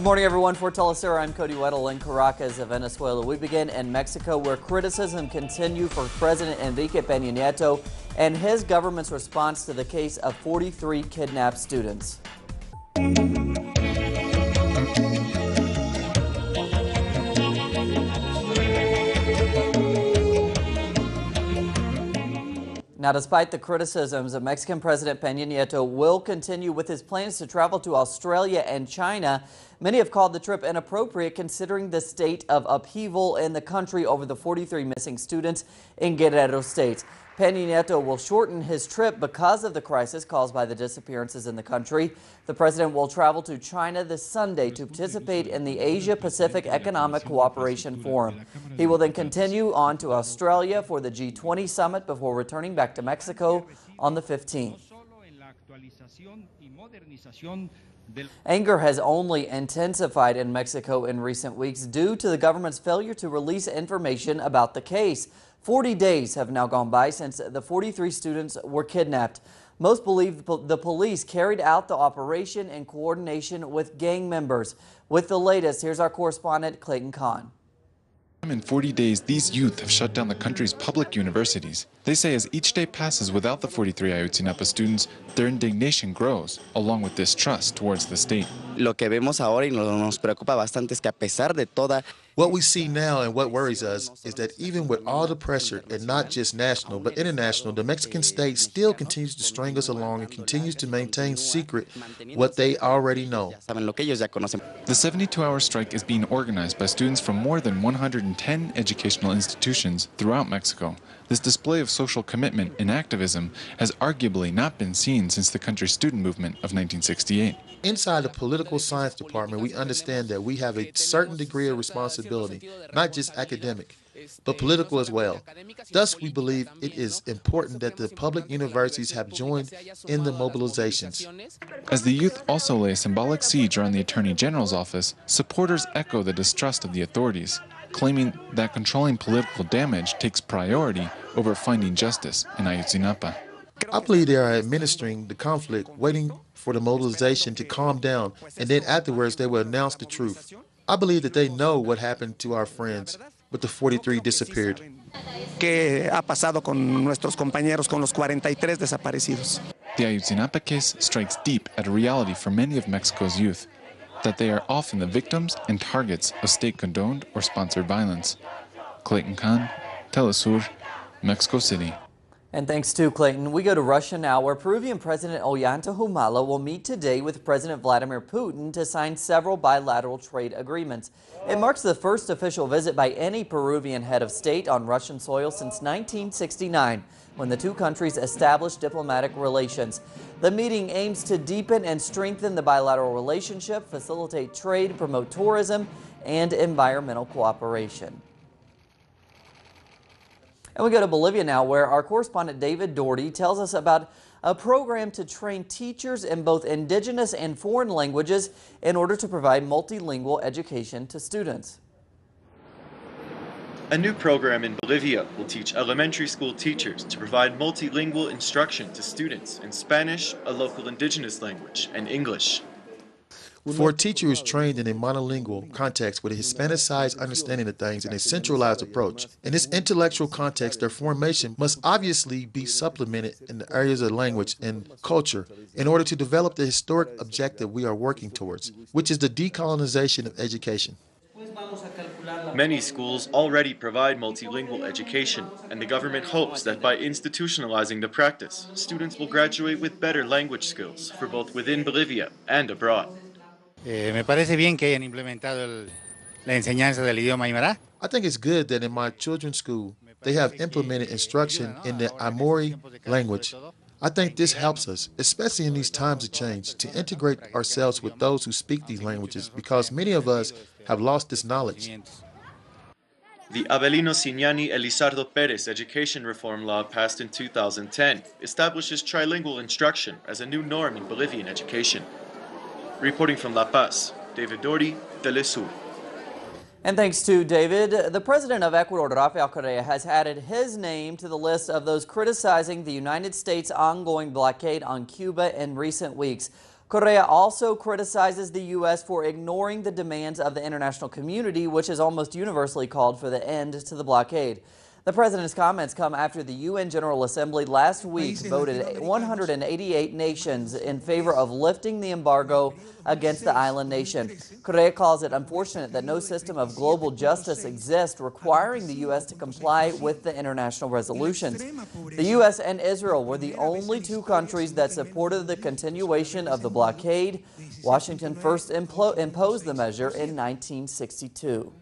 Good morning, everyone. For Telesur, I'm Cody Weddle in Caracas, Venezuela. We begin in Mexico, where criticism continues for President Enrique Peña Nieto and his government's response to the case of 43 kidnapped students. Now, despite the criticisms, Mexican President Peña Nieto will continue with his plans to travel to Australia and China. Many have called the trip inappropriate considering the state of upheaval in the country over the 43 missing students in Guerrero State. Peña Nieto will shorten his trip because of the crisis caused by the disappearances in the country. The president will travel to China this Sunday to participate in the Asia-Pacific Economic Cooperation Forum. He will then continue on to Australia for the G20 summit before returning back to Mexico on the 15th. Anger has only intensified in Mexico in recent weeks due to the government's failure to release information about the case. 40 days have now gone by since the 43 students were kidnapped. Most believe the police carried out the operation in coordination with gang members. With the latest, here's our correspondent Clayton Kahn. In 40 days, these youth have shut down the country's public universities. They say as each day passes without the 43 Ayotzinapa students, their indignation grows, along with distrust towards the state. Lo que vemos ahora y nos preocupa bastante es que a pesar de toda What we see now and what worries us is that even with all the pressure, and not just national but international, the Mexican state still continues to string us along and continues to maintain secret what they already know. The 72-hour strike is being organized by students from more than 110 educational institutions throughout Mexico. This display of social commitment and activism has arguably not been seen since the country's student movement of 1968. Inside the political science department, we understand that we have a certain degree of responsibility, not just academic, but political as well. Thus, we believe it is important that the public universities have joined in the mobilizations. As the youth also lay a symbolic siege around the Attorney General's office, supporters echo the distrust of the authorities, claiming that controlling political damage takes priority over finding justice in Ayotzinapa. I believe they are administering the conflict, waiting for the mobilization to calm down, and then afterwards they will announce the truth. I believe that they know what happened to our friends, but the 43 disappeared. ¿Qué ha pasado con nuestros compañeros, con los 43 desaparecidos? The Ayotzinapa case strikes deep at a reality for many of Mexico's youth, that they are often the victims and targets of state-condoned or sponsored violence. Clayton Kahn, Telesur, Mexico City. And thanks to Clayton, we go to Russia now, where Peruvian President Ollanta Humala will meet today with President Vladimir Putin to sign several bilateral trade agreements. It marks the first official visit by any Peruvian head of state on Russian soil since 1969, when the two countries established diplomatic relations. The meeting aims to deepen and strengthen the bilateral relationship, facilitate trade, promote tourism, and environmental cooperation. And we go to Bolivia now, where our correspondent David Doherty tells us about a program to train teachers in both indigenous and foreign languages in order to provide multilingual education to students. A new program in Bolivia will teach elementary school teachers to provide multilingual instruction to students in Spanish, a local indigenous language, and English. For a teacher who is trained in a monolingual context with a Hispanicized understanding of things and a centralized approach, in this intellectual context, their formation must obviously be supplemented in the areas of language and culture in order to develop the historic objective we are working towards, which is the decolonization of education. Many schools already provide multilingual education, and the government hopes that by institutionalizing the practice, students will graduate with better language skills for both within Bolivia and abroad. Me parece bien que hayan implementado la enseñanza del idioma Aymara. I think it's good that in my children's school, they have implemented instruction in the Aymara language. I think this helps us, especially in these times of change, to integrate ourselves with those who speak these languages, because many of us have lost this knowledge. The Avelino Signani Elizardo Perez education reform law passed in 2010 establishes trilingual instruction as a new norm in Bolivian education. Reporting from La Paz, David Doherty, Telesur. And thanks to David, the president of Ecuador, Rafael Correa, has added his name to the list of those criticizing the United States' ongoing blockade on Cuba in recent weeks. Correa also criticizes the U.S. for ignoring the demands of the international community, which has almost universally called for the end to the blockade. The president's comments come after the UN General Assembly last week voted 188 nations in favor of lifting the embargo against the island nation. Correa calls it unfortunate that no system of global justice exists requiring the U.S. to comply with the international resolutions. The U.S. and Israel were the only two countries that supported the continuation of the blockade. Washington first imposed the measure in 1962.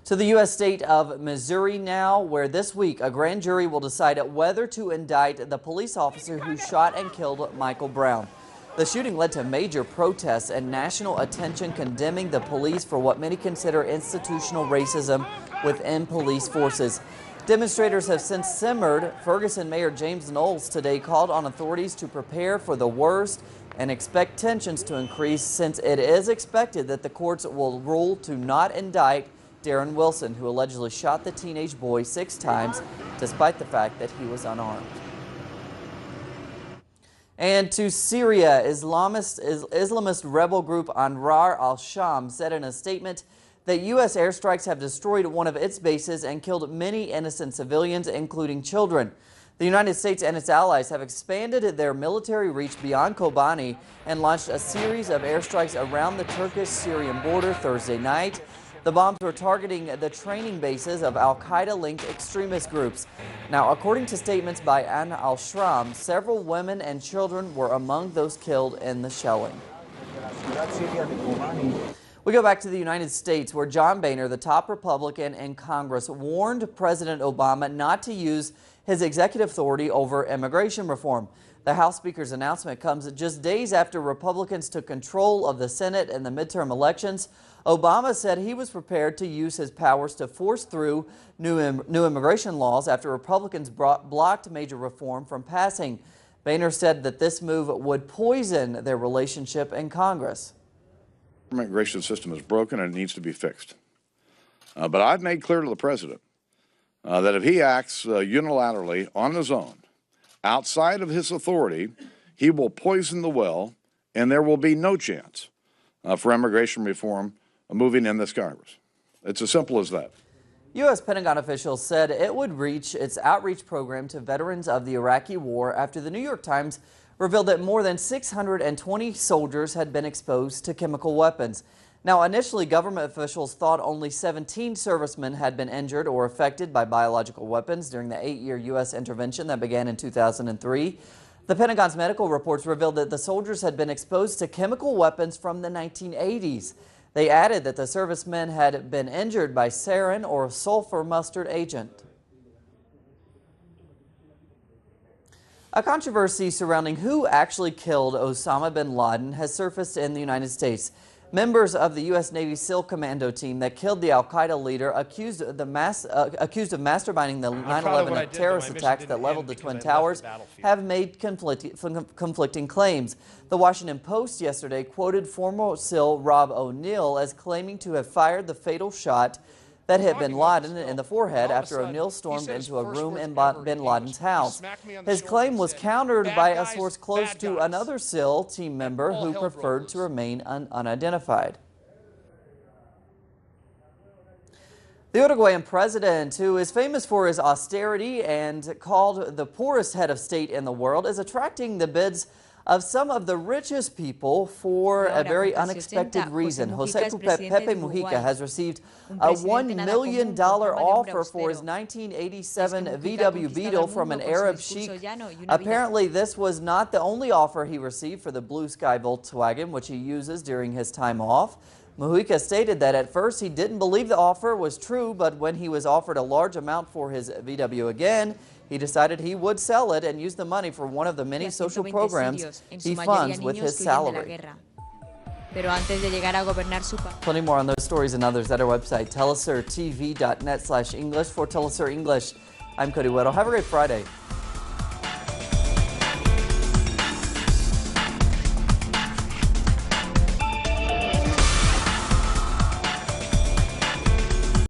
To the U.S. state of Missouri now, where this week a grand jury will decide whether to indict the police officer who shot and killed Michael Brown. The shooting led to major protests and national attention condemning the police for what many consider institutional racism within police forces. Demonstrators have since simmered. Ferguson Mayor James Knowles today called on authorities to prepare for the worst and expect tensions to increase, since it is expected that the courts will rule to not indict Darren Wilson, who allegedly shot the teenage boy 6 times, despite the fact that he was unarmed. And to Syria, Islamist rebel group Ansar al-Sham said in a statement that U.S. airstrikes have destroyed one of its bases and killed many innocent civilians, including children. The United States and its allies have expanded their military reach beyond Kobani and launched a series of airstrikes around the Turkish-Syrian border Thursday night. The bombs were targeting the training bases of al-Qaeda-linked extremist groups. Now, according to statements by Ansar al-Sham, several women and children were among those killed in the shelling. We go back to the United States, where John Boehner, the top Republican in Congress, warned President Obama not to use his executive authority over immigration reform. The House Speaker's announcement comes just days after Republicans took control of the Senate in the midterm elections. Obama said he was prepared to use his powers to force through new immigration laws after Republicans blocked major reform from passing. Boehner said that this move would poison their relationship in Congress. The immigration system is broken and it needs to be fixed. But I've made clear to the president that if he acts unilaterally on his own, outside of his authority, he will poison the well, and there will be no chance for immigration reform moving in this Congress. It's as simple as that. U.S. Pentagon officials said it would reach its outreach program to veterans of the Iraqi war after the New York Times revealed that more than 620 soldiers had been exposed to chemical weapons. Now, initially, government officials thought only 17 servicemen had been injured or affected by biological weapons during the 8-year U.S. intervention that began in 2003. The Pentagon's medical reports revealed that the soldiers had been exposed to chemical weapons from the 1980s. They added that the servicemen had been injured by sarin or sulfur mustard agent. A controversy surrounding who actually killed Osama bin Laden has surfaced in the United States. Members of the U.S. Navy SEAL Commando team that killed the al-Qaeda leader accused of masterminding the 9/11 terrorist attacks that leveled the Twin Towers have made conflicting claims. The Washington Post yesterday quoted former SEAL Rob O'Neill as claiming to have fired the fatal shot that hit bin Laden in the forehead after O'Neill stormed into a room in bin Laden's house. His claim was countered by a source close to another SEAL team member who preferred to remain unidentified. The Uruguayan president, who is famous for his austerity and called the poorest head of state in the world, is attracting the bids of some of the richest people for a very unexpected reason. Jose Pepe Mujica has received a $1 million offer for his 1987 VW Beetle from an Arab sheikh. Apparently, this was not the only offer he received for the blue sky Volkswagen, which he uses during his time off. Mujica stated that at first he didn't believe the offer was true, but when he was offered a large amount for his VW again, he decided he would sell it and use the money for one of the many social programs he funds with his salary. Plenty more on those stories and others at our website, telesurtv.net/English. For Telesur English, I'm Cody Weddle. Have a great Friday.